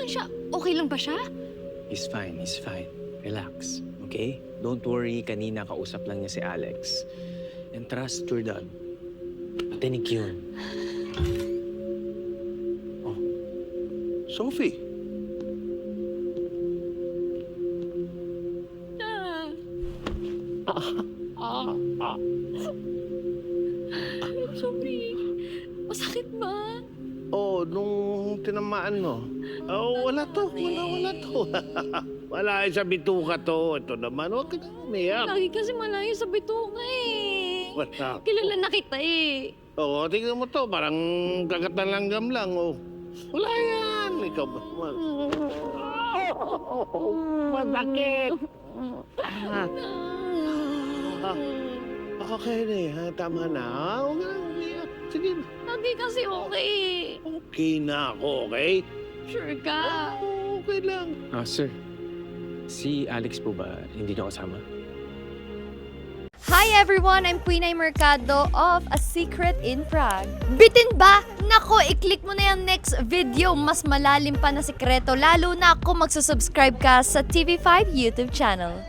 siya? Okay lang ba siya? He's fine, he's fine. Relax, okay? Don't worry, kanina kausap lang niya si Alex. And trust your dad. Patinig yun. Sophie, Sorry. Masakit ba? nung tinamaan mo. Wala to. Wala sa bituka to. Ito naman, huwag ka na umiyak. Lagi kasi malayo sa bituka eh. Wala. Kilala na kita eh. Tingnan mo to. Parang kagat na langgam lang, Wala yan. Ikaw ba? Masakit. Okay na yan. Tama na. Huwag ka na umiyak. Sige na. Lagi kasi okay. Okay na ako, okay? Sure ka? Okay lang. Sir. Si Alex po ba hindi niyo kasama? Hi everyone! I'm Quinay Mercado of A Secret in Prague. Bitin ba? Nako, i-click mo na yung next video. Mas malalim pa na sikreto. Lalo na kung magsusubscribe ka sa TV5 YouTube channel.